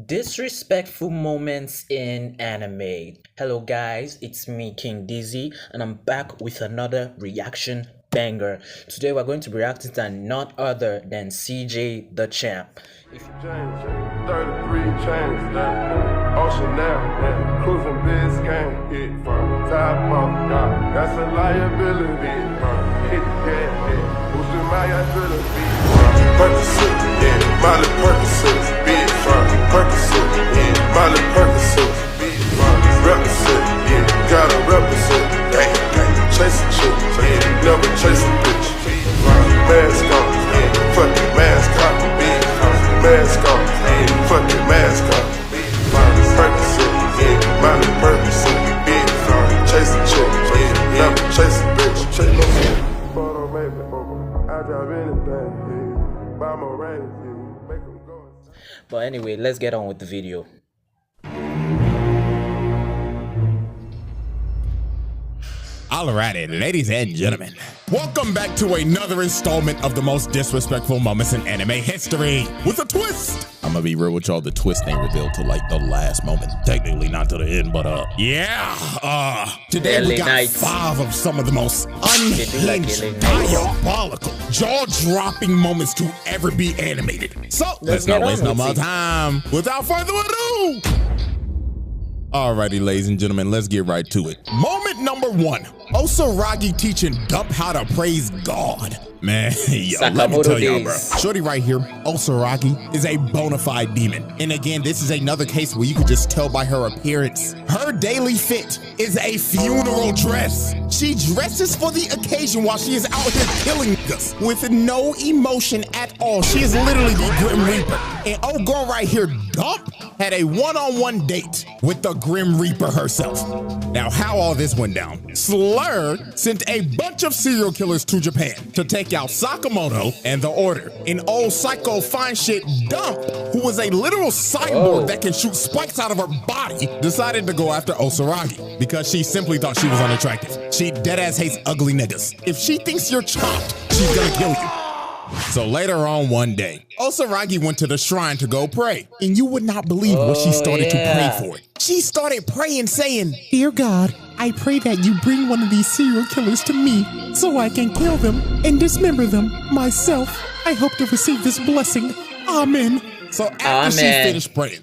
Disrespectful moments in anime. Hello guys, it's me King Dizzy and I'm back with another reaction banger. Today we're going to be reacting to none other than CJ the Champ. If you 33 chains, ocean now, cruising biz game, hit from the top of God. That's a liability, hit the gas, boosting my ability. Percocet, yeah, Molly Percocet, big fun. Percocet, yeah, Molly Percocet, big fun. Represent, yeah, gotta represent. Gang, gang, chase a chick, yeah, never chase a bitch. Mask on, yeah, fuck the mask on, big fun. Mask on, yeah, fuck the mask on, big fun. Percocet, yeah, Molly Percocet, big fun. Chase a chick, yeah, never chase a bitch. Chase no shit. Photo baby, I drive anything, yeah. Buy my range, yeah, make them go. But anyway, let's get on with the video. Alrighty, ladies and gentlemen, welcome back to another installment of the most disrespectful moments in anime history with a twist. I'm gonna be real with y'all, the twist ain't revealed till like the last moment. Technically not to the end, but today we got 5 of some of the most unhinged, diabolical, jaw-dropping moments to ever be animated. So let's not waste no more time. Without further ado, alrighty, ladies and gentlemen, let's get right to it. Moment number 1. Osaragi teaching Dump how to praise God. Man, yo, let me tell y'all, bro. Shorty right here, Osaragi, is a bona fide demon. And again, this is another case where you could just tell by her appearance. Her daily fit is a funeral dress. She dresses for the occasion while she is out here killing us with no emotion at all. She is literally the Grim Reaper. And oh girl right here, Dump, had a one-on-one date with the Grim Reaper herself. Now, how all this went down. Slur sent a bunch of serial killers to Japan to take out Sakamoto and the Order. An old psycho fine shit Dump, who was a literal cyborg that can shoot spikes out of her body, decided to go after Osaragi because she simply thought she was unattractive. She deadass hates ugly niggas. If she thinks you're chopped, she's gonna kill you. So later on one day, Osaragi went to the shrine to go pray. And you would not believe what she started to pray for. She started praying saying, "Dear God, I pray that you bring one of these serial killers to me so I can kill them and dismember them myself. I hope to receive this blessing. Amen." So after she finished praying,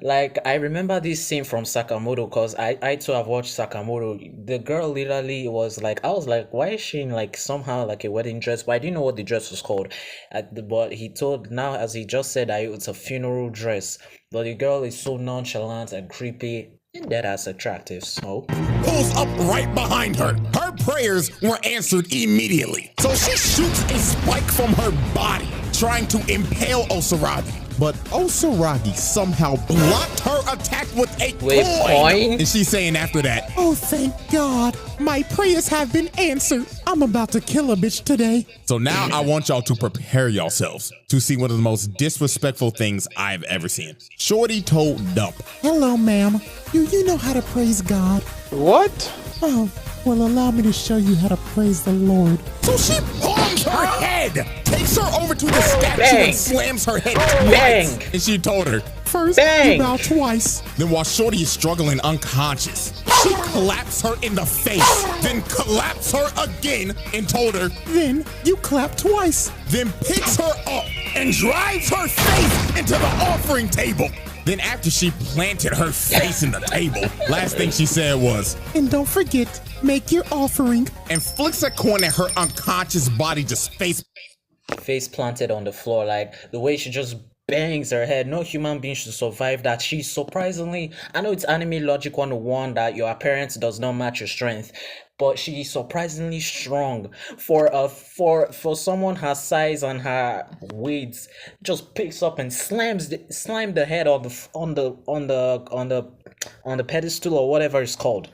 like, I remember this scene from Sakamoto because I too have watched Sakamoto. The girl literally was like, I was like, why is she in like somehow like a wedding dress? But I didn't know what the dress was called. But he told, now as he just said, that it's a funeral dress. But the girl is so nonchalant and creepy. And that as attractive, so pulls up right behind her. Her prayers were answered immediately. So she shoots a spike from her body, trying to impale Osaragi. But Osaragi somehow blocked her attack with a coin. And she's saying after that, "Oh, thank God, my prayers have been answered. I'm about to kill a bitch today." So now I want y'all to prepare yourselves to see one of the most disrespectful things I've ever seen. Shorty told Dump, "Hello, ma'am. Do you know how to praise God?" What? "Oh, well, allow me to show you how to praise the Lord." So she palms her head, takes her over to the statue and slams her head twice. And she told her, "First, you bow twice." Then while Shorty is struggling unconscious, she claps her in the face, then claps her again and told her, "Then you clap twice." Then picks her up and drives her face into the offering table. Then after she planted her face in the table, last thing she said was, "And don't forget, make your offering," and flicks a coin at her unconscious body, just face planted on the floor. Like the way she just bangs her head. No human being should survive that. She's surprisingly, I know it's anime logic 101 that your appearance does not match your strength, but she's surprisingly strong for someone her size and her weight. Just picks up and slams the head on the pedestal or whatever it's called.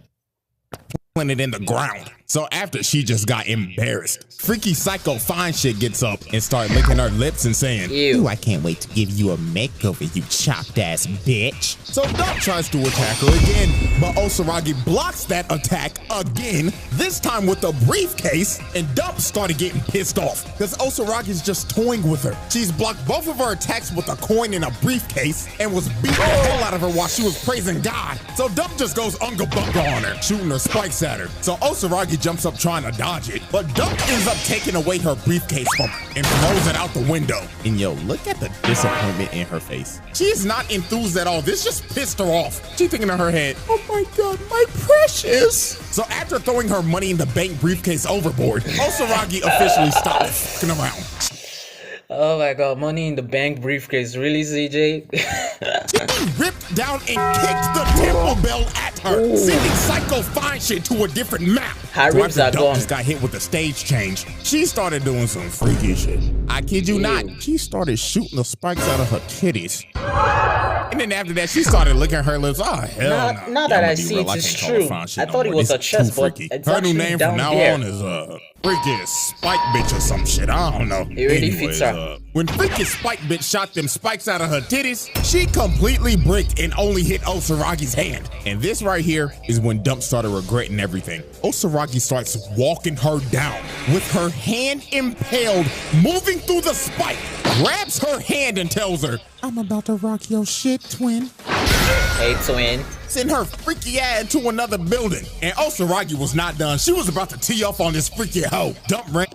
It in the ground. So after she just got embarrassed, freaky psycho fine shit gets up and start licking her lips and saying, Ew. "Ooh, I can't wait to give you a makeover, you chopped ass bitch." So Dump tries to attack her again, but Osaragi blocks that attack again, this time with a briefcase, and Dump started getting pissed off because Osaragi's just toying with her. She's blocked both of her attacks with a coin in a briefcase and was beating the hell out of her while she was praising God. So Dump just goes unga bunga on her, shooting her spikes at her. So Osaragi jumps up trying to dodge it, but Dump ends up taking away her briefcase from her and throws it out the window. And yo, look at the disappointment in her face. She is not enthused at all. This just pissed her off. She's thinking in her head, "Oh my God, my precious." So after throwing her money in the bank briefcase overboard, Osaragi officially stopped fucking around. Oh my God, money in the bank briefcase. Really, CJ? He ripped down and kicked the temple bell at her, sending psycho fine shit to a different map. Her ribs after are Dump gone. just got hit with the stage change, she started doing some freaky shit. I kid you not, she started shooting the spikes out of her titties. And then after that, she started licking her lips. Oh, hell no. Now that I see it, it's true. I thought it was a chest, but it's her new actually name down from now there. on is Freaky Spike Bitch or some shit. I don't know. It really fits her. When Freaky Spike Bitch shot them spikes out of her titties, she completely bricked and only hit Osaragi's hand. And this right here is when Dump started regretting everything. Osaragi starts walking her down with her hand impaled, moving through the spike, grabs her hand and tells her, "I'm about to rock your shit, twin." Hey, twin. Send her freaky ass to another building. And Osaragi was not done. She was about to tee off on this freaky hoe. Dump ran.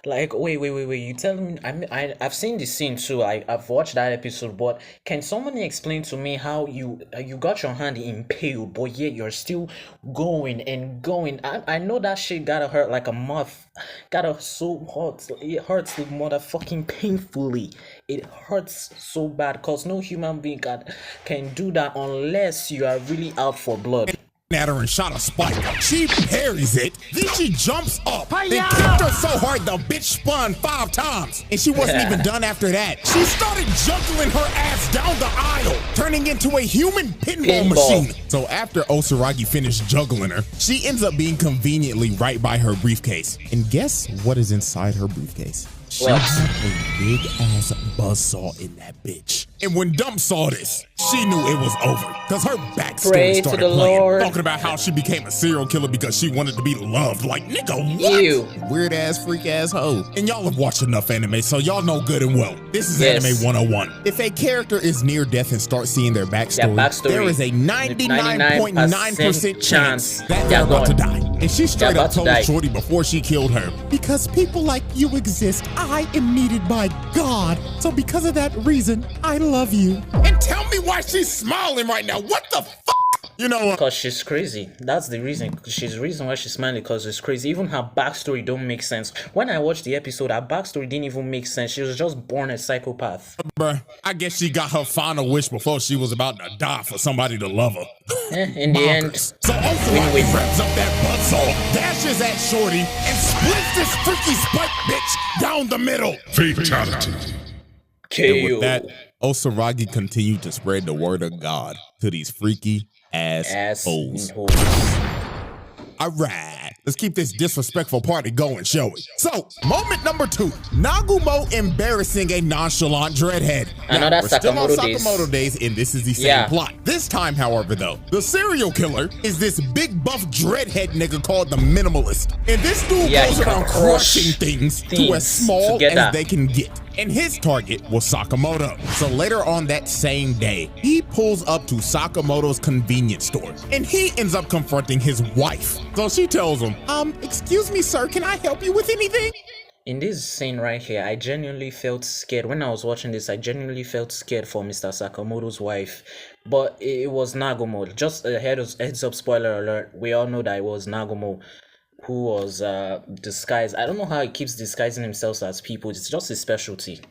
Like, wait. You telling me? I've seen this scene too. I've watched that episode. But can somebody explain to me how you got your hand impaled, but yet you're still going and going? I know that shit gotta hurt like a moth. Gotta so hot. It hurts motherfucking painfully. It hurts so bad because no human being can do that unless you are really out for blood. At her and shot a spike. She parries it, then she jumps up, then kicked her so hard the bitch spun 5 times. And she wasn't even done after that. She started juggling her ass down the aisle, turning into a human pinball machine. So after Osaragi finished juggling her, she ends up being conveniently right by her briefcase. And guess what is inside her briefcase? She had a big ass buzzsaw in that bitch. And when Dump saw this, she knew it was over. Cause her backstory started playing. Lord. Talking about how she became a serial killer because she wanted to be loved. Like, nigga, what? Ew. Weird ass, freak ass hoe. And y'all have watched enough anime, so y'all know good and well. This is Yes. Anime 101. If a character is near death and start seeing their backstory, there is a 99.9% chance that they're about to die. And she straight up told Shorty before she killed her, "Because people like you exist, I am needed by God. So because of that reason, I love you." And tell me why she's smiling right now. What the fuck? You know what? Because she's crazy. That's the reason. She's the reason why she's smiling, because it's crazy. Even her backstory don't make sense. When I watched the episode, her backstory didn't even make sense. She was just born a psychopath. Bruh, I guess she got her final wish before she was about to die for somebody to love her. In the end, So Osaragi revs up that buzzsaw, dashes at Shorty, and splits this freaky spike bitch down the middle. Fatality. And with KO. that, Osaragi continued to spread the word of God to these freaky ass hoes. Alright, let's keep this disrespectful party going, shall we? So, moment number 2, Nagumo embarrassing a nonchalant dreadhead. Another We're still on Sakamoto days. Sakamoto days, and this is the same plot. This time, however, though, the serial killer is this big buff dreadhead nigga called the Minimalist. And this dude goes around crushing things to as small as they can get. And his target was Sakamoto. So later on that same day, he pulls up to Sakamoto's convenience store, and he ends up confronting his wife. So she tells him, "Excuse me, sir, can I help you with anything?" In this scene right here, I genuinely felt scared. When I was watching this, I genuinely felt scared for Mr. Sakamoto's wife. But it was Nagumo. Just a heads up, spoiler alert. We all know that it was Nagumo who was disguised. I don't know how he keeps disguising himself as people. It's just his specialty.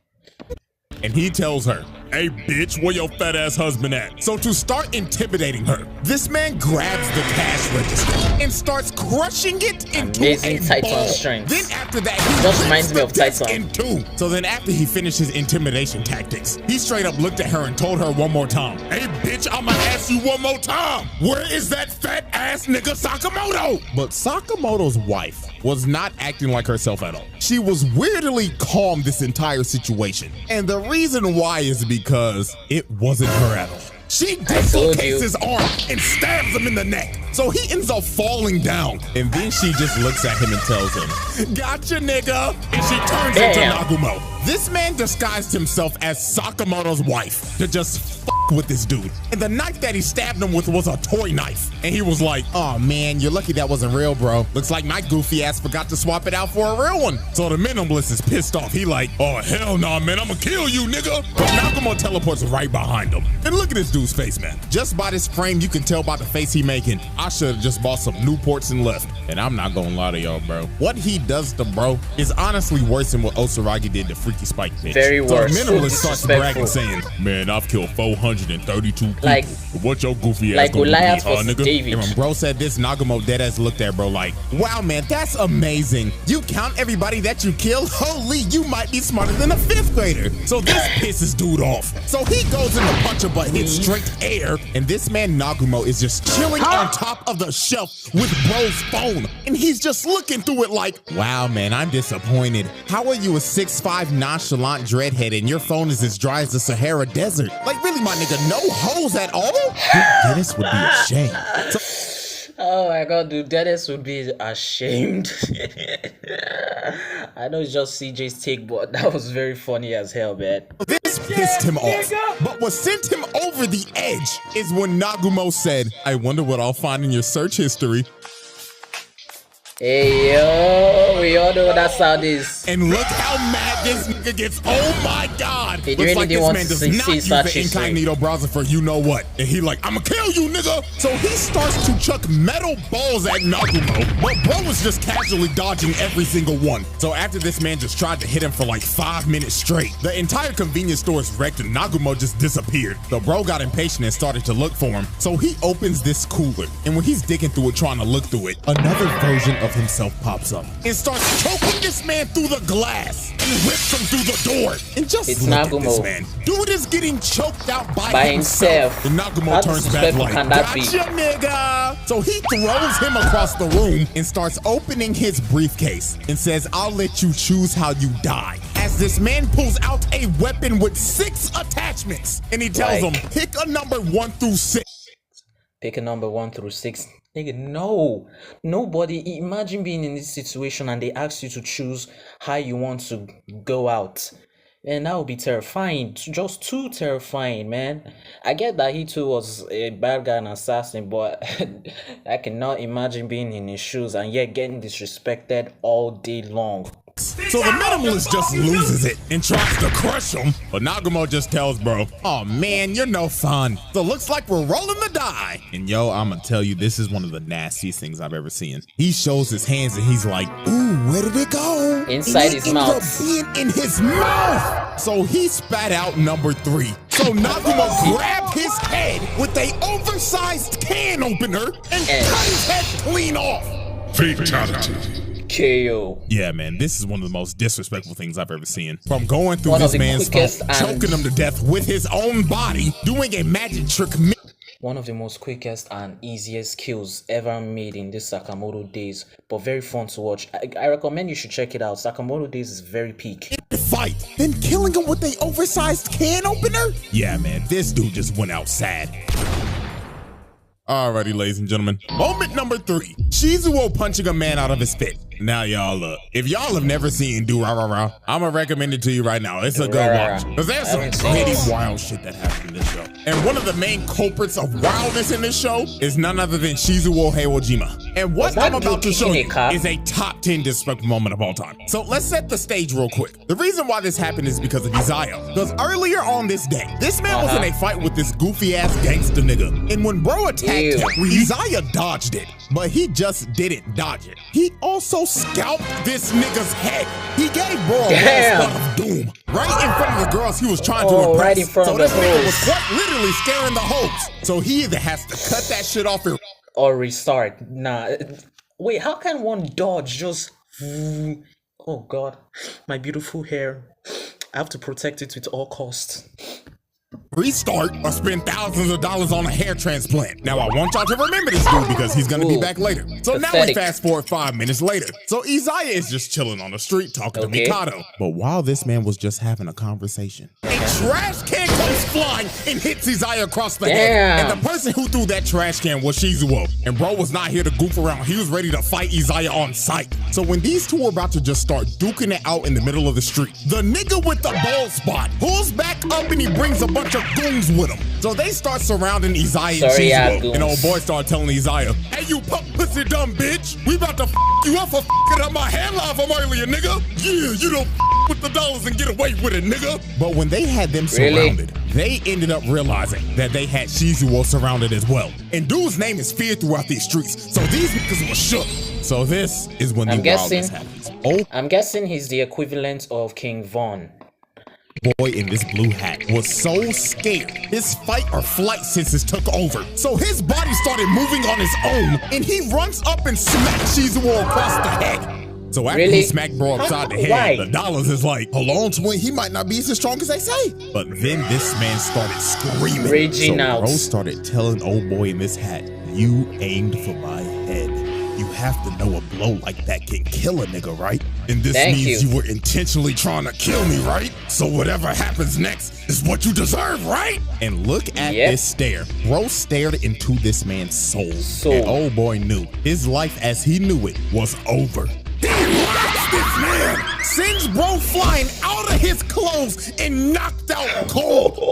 And he tells her, "Hey bitch, where your fat ass husband at?" So to start intimidating her, this man grabs the cash register and starts crushing it into amazing a Titan ball. strength. Then after that, he Just rips reminds me the of disc Titan. in two. So then after he finished his intimidation tactics, he straight up looked at her and told her one more time, "Hey bitch, I'ma ask you one more time. Where is that fat ass nigga Sakamoto?" But Sakamoto's wife was not acting like herself at all. She was weirdly calm this entire situation. And the reason why is because it wasn't her at all. She dislocates his arm and stabs him in the neck. So he ends up falling down. And then she just looks at him and tells him, "Gotcha, nigga." And she turns into Nagumo. This man disguised himself as Sakamoto's wife to just fuck with this dude. And the knife that he stabbed him with was a toy knife. And he was like, "Oh man, you're lucky that wasn't real, bro. Looks like my goofy ass forgot to swap it out for a real one." So the minimalist is pissed off. He like, "Oh hell nah, man, I'ma kill you, nigga." But Nagumo teleports right behind him. And look at this dude's face, man. Just by this frame, you can tell by the face he making. I should have just bought some Newports and left. And I'm not gonna lie to y'all, bro. What he does to bro is honestly worse than what Osaragi did to Freaky Spike bitch. Very worse. So the minimalist starts bragging, saying, "Man, I've killed 432 people. Like, what your goofy ass like gonna Goliath be, huh, versus nigga?" David. And when bro said this, Nagumo deadass looked at bro like, "Wow, man, that's amazing. You count everybody that you kill? Holy, you might be smarter than a 5th grader." So this pisses dude off. So he goes in to punch him, but hits straight air. And this man Nagumo is just chilling on top of the shelf with bro's phone. And he's just looking through it like, "Wow, man, I'm disappointed. How are you a 6'5" nonchalant dreadhead and your phone is as dry as the Sahara Desert? Like, really, my nigga, no hoes at all?" Dude, Dennis would be ashamed. Oh my god, dude, Dennis would be ashamed. I know it's just CJ's take, but that was very funny as hell, man. This pissed him off. But what sent him over the edge is when Nagumo said, "I wonder what I'll find in your search history." Hey yo, we all know what that sound is. And look how mad this nigga gets. Oh my god. He Looks really like didn't this want man to does see not use search the history. incognito browser for you know what. And he like, "I'ma kill you, nigga." So he starts to chuck metal balls at Nagumo, but bro was just casually dodging every single one. So after this man just tried to hit him for like 5 minutes straight, the entire convenience store is wrecked and Nagumo just disappeared. The bro got impatient and started to look for him. So he opens this cooler, and when he's digging through it trying to look through it, another version of himself pops up and starts choking this man through the glass and rips him through the door. And just It's look at Nagumo. this man. Dude is getting choked out by himself. And Nagumo How turns back disrespectful like, can that be? "Gotcha, nigga." So he throws him across the room and starts opening his briefcase and says, "I'll let you choose how you die." As this man pulls out a weapon with 6 attachments and he tells him, "Pick a number 1 through 6. Pick a number 1 through 6. Nigga, no. Nobody. Imagine being in this situation and they ask you to choose how you want to go out. And that would be terrifying. Just too terrifying, man. I get that he too was a bad guy and assassin, but I cannot imagine being in his shoes and yet getting disrespected all day long. So the minimalist just loses it and tries to crush him. But Nagumo just tells bro, "Oh man, you're no fun. So looks like we're rolling the die." And yo, I'ma tell you, this is one of the nastiest things I've ever seen. He shows his hands and he's like, "Ooh, where did it go?" Inside his mouth. Ended up being in his mouth. So he spat out number 3. So Nagumo grabbed his head with a oversized can opener and cut his head clean off. Fatality. KO. Yeah, man, this is one of the most disrespectful things I've ever seen. From going through One of this the man's quickest phone, and- choking him to death with his own body, doing a magic trick. One of the most quickest and easiest kills ever made in this Sakamoto days, but very fun to watch. I recommend you should check it out. Sakamoto days is very peak. Fight, then killing him with a oversized can opener? Yeah, man, this dude just went out sad. Alrighty, ladies and gentlemen. Moment number 3. Shizuo punching a man out of his fit. Now, y'all, look. If y'all have never seen Do Ra Ra Ra, I'm gonna recommend it to you right now. It's a good watch. Because there's some pretty wild shit that happened in this show. And one of the main culprits of wildness in this show is none other than Shizuo Heiwajima. And what I'm about to show you is a top 10 disrespectful moment of all time. So let's set the stage real quick. The reason why this happened is because of Izaya. Because earlier on this day, this man was in a fight with this goofy ass gangster nigga. And when bro attacked him, Izaya dodged it. But he just didn't dodge it. He also scalped this nigga's head. He gave bro a Damn. spot of doom right in front of the girls he was trying to Oh, impress. right in front so of this the nigga hoes. was quite literally scaring the hoes. So he either has to cut that shit off or restart. Nah. Wait, how can one dodge just... Oh god, my beautiful hair. I have to protect it with all costs. restart or spend thousands of dollars on a hair transplant. Now, I want y'all to remember this dude because he's gonna be back later. So now we fast forward 5 minutes later. So Isaiah is just chilling on the street talking to Mikado. But while this man was just having a conversation, a trash can comes flying and hits Isaiah across the head. And the person who threw that trash can was Shizuo. And bro was not here to goof around. He was ready to fight Isaiah on sight. So when these two were about to just start duking it out in the middle of the street, the nigga with the bald spot pulls back up and he brings a bunch of goons with him. So they start surrounding Isaiah and Shizuo. And old boy started telling Isaiah, "Hey, you punk pussy dumb bitch. We about to you up for f***ing up my hairline from earlier, nigga. Yeah, you don't with the dollars and get away with it, nigga." But when they had them surrounded, they ended up realizing that they had Shizuo surrounded as well. And dude's name is feared throughout these streets. So these niggas were shook. So this is when the wildness happens. I'm guessing he's the equivalent of King Von. Boy in this blue hat was so scared his fight or flight senses took over. So his body started moving on his own and he runs up and smacks Shizuo across the head. So after he smacked bro upside the head, the dollars is like, hold on, twin, he might not be as strong as they say. But then this man started screaming. Raging out. Bro started telling old boy in this hat, "You aimed for my head. You have to know a blow like that can kill a nigga, right? And this means you were intentionally trying to kill me, right? So whatever happens next is what you deserve, right?" And look at this stare. Bro stared into this man's soul. And old boy knew his life as he knew it was over. Damn, watch this man! Sends bro flying out of his clothes and knocked out cold.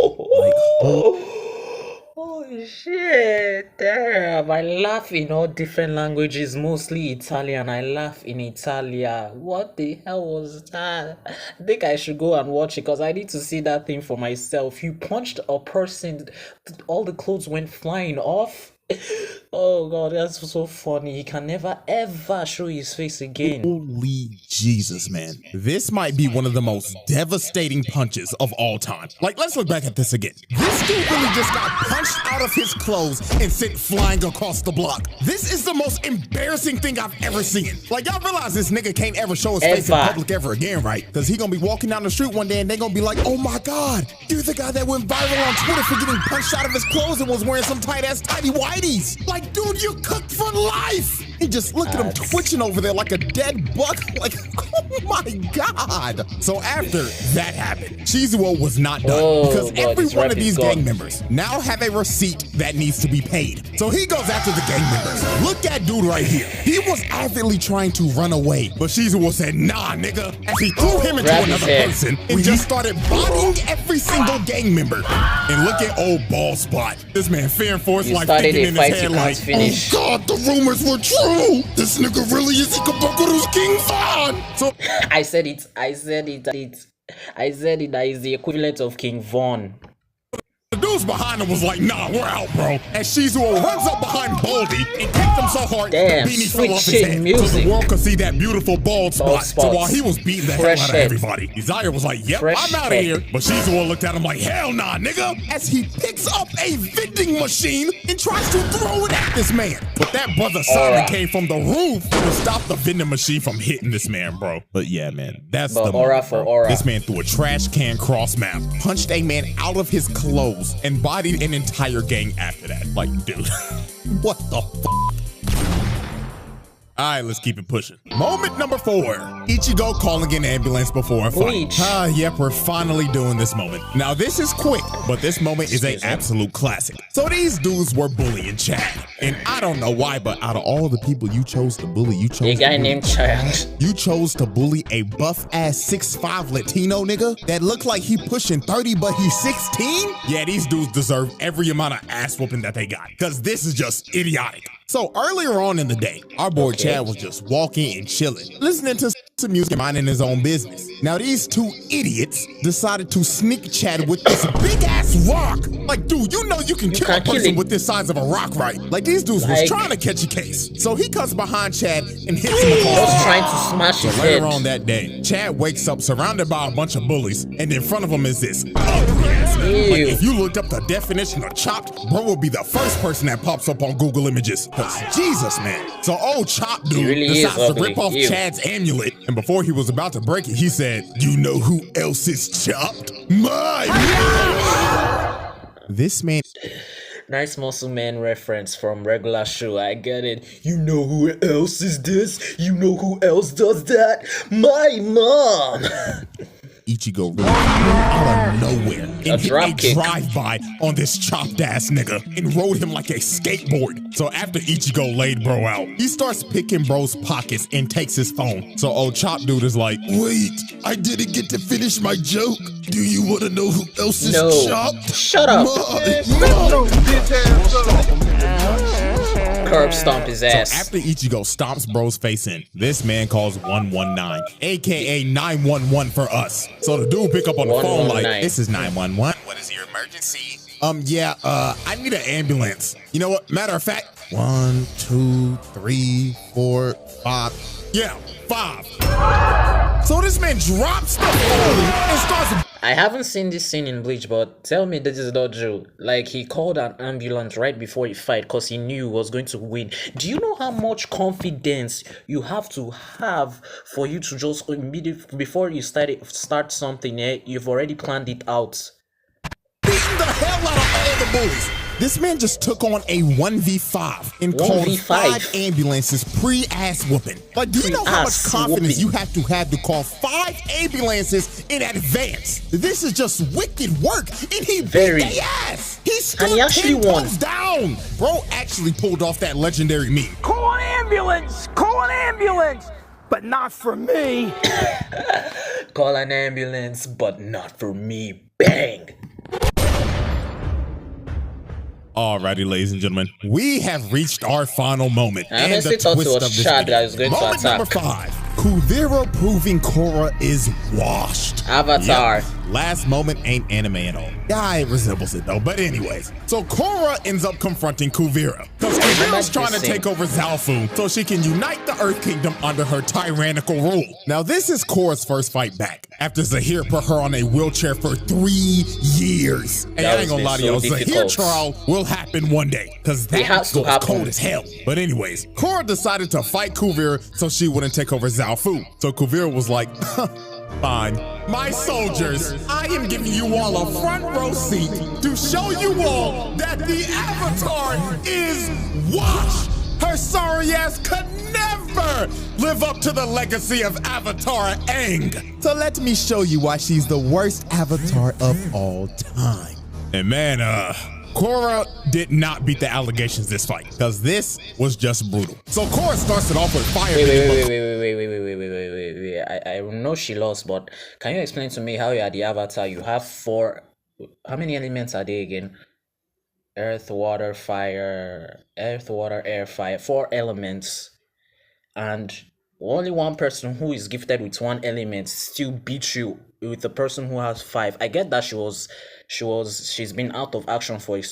Oh shit, damn. I laugh in all different languages, mostly Italian. I laugh in Italia. What the hell was that? I think I should go and watch it because I need to see that thing for myself. You punched a person, all the clothes went flying off. Oh god, that's so funny. He can never ever show his face again. Holy Jesus, man. This might be one of the most devastating punches of all time. Like, let's look back at this again. This dude really just got punched out of his clothes and sent flying across the block. This is the most embarrassing thing I've ever seen. Like, y'all realize this nigga can't ever show his face in public ever again, right? Because he gonna be walking down the street one day and they gonna be like, "Oh my god, you're the guy that went viral on Twitter for getting punched out of his clothes and was wearing some tight-ass tidy whities." Like, dude, you're cooked for life. And just look at him twitching over there like a dead buck. Like, oh my god. So after that happened, Shizuo was not done because every one of these gang members now have a receipt that needs to be paid. So he goes after the gang members. Look at dude right here. He was avidly trying to run away, but Shizuo said, "Nah, nigga," as he threw him into another person and just started bodying every single gang member. And look at old ball spot. This man fearing force like thinking in his head like, "Oh god, the rumors were true. This nigga really is Ikabokuru's King Von." So I said it that is the equivalent of King Von. the dudes behind him was like, "Nah, we're out, bro." And Shizuo runs up behind Baldy and kicked him so hard the beanie fell off his head. So the world could see that beautiful bald spot. So while he was beating the hell out of everybody, Isaiah was like, "Yep, I'm out of here." But Shizuo looked at him like, "Hell nah, nigga," as he picks up a vending machine and tries to throw it at this man. But that brother Simon came from the roof to stop the vending machine from hitting this man, bro. But yeah, man, that's the moment, bro. This man threw a trash can cross map, punched a man out of his clothes, and bodied an entire gang after that. Like, dude, what the f***? All right, let's keep it pushing. Moment number 4. Ichigo calling an ambulance before a fight. Yep, we're finally doing this moment. Now, this is quick, but this moment is an absolute classic. So these dudes were bullying Chad. And I don't know why, but out of all the people you chose to bully, you chose a guy named Chad. You chose to bully a buff-ass 6'5" Latino nigga that looked like he pushing 30, but he's 16? Yeah, these dudes deserve every amount of ass whooping that they got, because this is just idiotic. So earlier on in the day, our boy Chad was just walking and chilling, listening to to music, minding his own business. Now these two idiots decided to sneak chat with this big ass rock. Like, dude, you know you can kill a person with this size of a rock, right? Like, these dudes was trying to catch a case. So he cuts behind Chad and hits him across. Was trying to smash his head. Later on that day, Chad wakes up surrounded by a bunch of bullies, and in front of him is this ugly ass. Like, if you looked up the definition of chopped, bro will be the first person that pops up on Google Images. Cause Jesus, man. So old Chop dude decides to rip off Chad's amulet, and before he was about to break it, he said, "You know who else is chopped? My man." This man. Nice Muscle Man reference from regular show. I get it. You know who else is this? You know who else does that? My mom. Ichigo really out of nowhere and hit a kick. drive-by on this chopped ass nigga and rode him like a skateboard. So after Ichigo laid bro out, he starts picking bro's pockets and takes his phone. So old chop dude is like, "Wait, I didn't get to finish my joke. Do you want to know who else is chopped?" Shut up. Curb stomp his ass. So after Ichigo stomps bro's face in, this man calls 119, aka 911 for us. So the dude pick up on the phone like, "This is 911. What is your emergency?" I need an ambulance. You know what? Matter of fact, 1, 2, 3, 4, 5. Yeah, 5. So this man drops the phone and starts. I haven't seen this scene in Bleach, but tell me this is not true. Like, he called an ambulance right before he fight because he knew he was going to win. Do you know how much confidence you have to have for you to just immediately before you start something? You've already planned it out. Beating the hell out of all the bullies. This man just took on a 1v5 and called 5 ambulances pre-ass whooping. Like, do you know how much confidence you have to call 5 ambulances in advance? This is just wicked work, and he beat their ass. He actually won. Down. Bro actually pulled off that legendary meme. Call an ambulance! Call an ambulance! But not for me. Call an ambulance, but not for me. Bang! Alrighty, ladies and gentlemen, we have reached our final moment. And the twist of this video. Moment number 5. Kuvira proving Korra is washed. Avatar. Yep. Last moment ain't anime at all. Yeah, it resembles it though. But anyways, so Korra ends up confronting Kuvira. Because Kuvira's trying to take over Zaofu so she can unite the Earth Kingdom under her tyrannical rule. Now this is Korra's first fight back after Zahir put her on a wheelchair for 3 years. And I ain't gonna lie to y'all, Zahir trial will happen one day. Because that was cold as hell. But anyways, Korra decided to fight Kuvira so she wouldn't take over Zaofu. So Kuvira was like, fine. My soldiers, I am giving you all a front row seat to show you all that the Avatar is washed. Her sorry ass could never live up to the legacy of Avatar Aang. So let me show you why she's the worst Avatar of all time. And man, Korra did not beat the allegations this fight, because this was just brutal. So Korra starts it off with fire. Wait. I know she lost, but can you explain to me how you are the Avatar? You have 4. How many elements are they again? Earth, water, fire. Earth, water, air, fire. 4 elements. And only one person who is gifted with 1 element still beats you with the person who has 5. I get that she's been out of action for a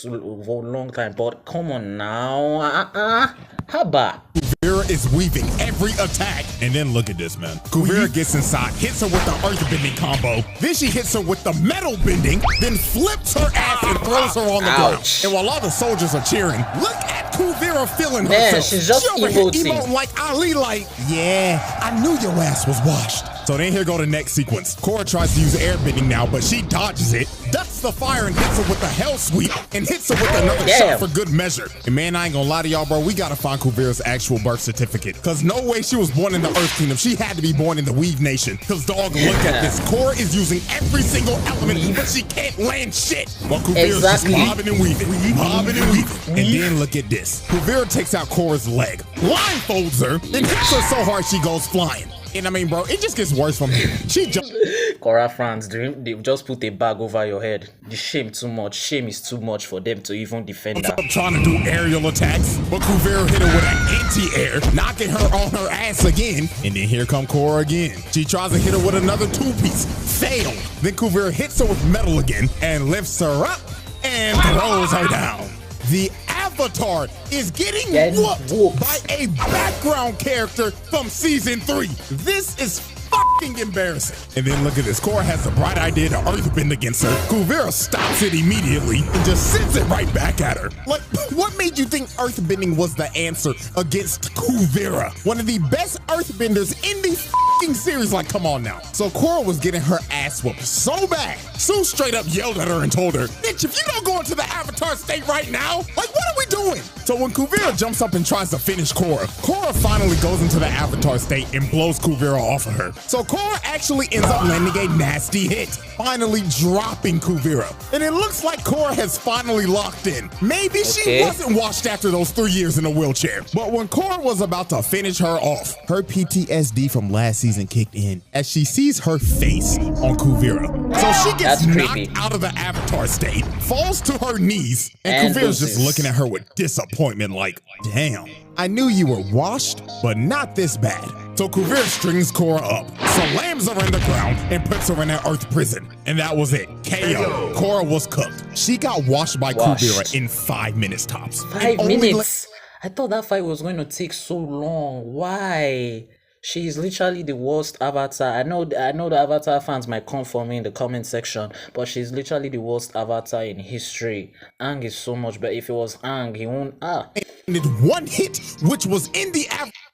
long time, but come on now. Haba. Kuvira is weaving every attack. And then look at this, man. Kuvira gets inside, hits her with the earth bending combo. Then she hits her with the metal bending, then flips her ass and throws her on the ground. And while all the soldiers are cheering, look at Kuvira feeling herself. She's just emoting like Ali, like, yeah, I knew your ass was washed. So then here go the next sequence. Korra tries to use air bending now, but she dodges it, ducks the fire and hits her with the hell sweep, and hits her with another shot for good measure. And man, I ain't gonna lie to y'all, bro, we gotta find Kuvira's actual birth certificate. Cause no way she was born in the Earth Kingdom. She had to be born in the Weave Nation. Cause dog, look at this. Korra is using every single element, but she can't land shit. While Kuvira's just mobbing and weaving. And then look at this. Kuvira takes out Korra's leg, blindfolds her, then hits her so hard she goes flying. And I mean, bro, it just gets worse from here. She just Cora fans, they just put a bag over your head. The shame too much. Shame is too much for them to even defend her. trying to do aerial attacks, but Kuvira hit her with an anti-air, knocking her on her ass again. And then here come Cora again. She tries to hit her with another two-piece. Failed. Then Kuvira hits her with metal again and lifts her up and throws her down. The Avatar is getting whooped by a background character from season 3. This is fucking embarrassing. And then look at this. Cora has the bright idea to earthbend against her. Kuvira stops it immediately and just sends it right back at her. Like, what made you think earthbending was the answer against Kuvira? One of the best earthbenders in the fucking series. Like, come on now. So Cora was getting her ass whooped so bad. Sue straight up yelled at her and told her, bitch, if you don't go into the Avatar state right now, like, what are we doing? So when Kuvira jumps up and tries to finish Cora, Cora finally goes into the Avatar state and blows Kuvira off of her. So Cora actually ends up landing a nasty hit, finally dropping Kuvira. And it looks like Cora has finally locked in. Maybe she wasn't washed after those 3 years in a wheelchair. But when Cora was about to finish her off, her PTSD from last season kicked in as she sees her face on Kuvira. So she gets knocked out of the Avatar state, falls to her knees, and Kuvira's just looking at her with disappointment like, damn, I knew you were washed, but not this bad. So Kuvira strings Cora up, slams her in the ground, and puts her in an earth prison. And that was it. KO. Cora was cooked. She got washed by Kuvira in 5 minutes tops. 5 minutes? I thought that fight was going to take so long. Why? She is literally the worst Avatar. I know the Avatar fans might come for me in the comment section, but she's literally the worst Avatar in history. Aang is so much better. If it was Aang, he won't. And it one hit, which was in the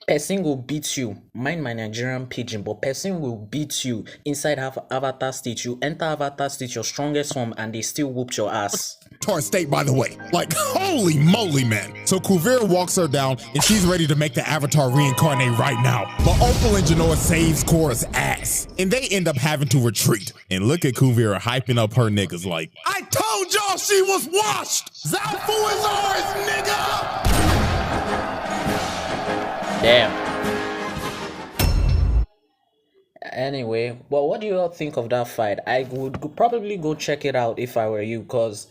person will beat you. Mind my Nigerian pidgin, but person will beat you inside Avatar state. You enter Avatar state, your strongest form, and they still whooped your ass. State, by the way. Like, holy moly, man. So Kuvira walks her down, and she's ready to make the Avatar reincarnate right now. But Opal and Genoa saves Cora's ass, and they end up having to retreat. And look at Kuvira hyping up her niggas like, I told y'all she was washed! Zafu is ours, nigga! Damn. Anyway, but what do you all think of that fight? I would probably go check it out if I were you, because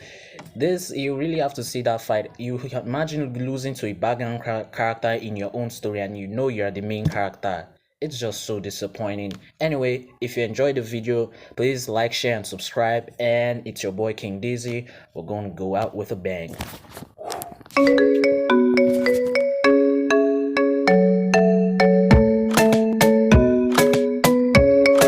this, you really have to see that fight. You imagine losing to a background character in your own story and you know you're the main character. It's just so disappointing. Anyway, if you enjoyed the video, please like, share, and subscribe. And it's your boy King Dizzy. We're going to go out with a bang.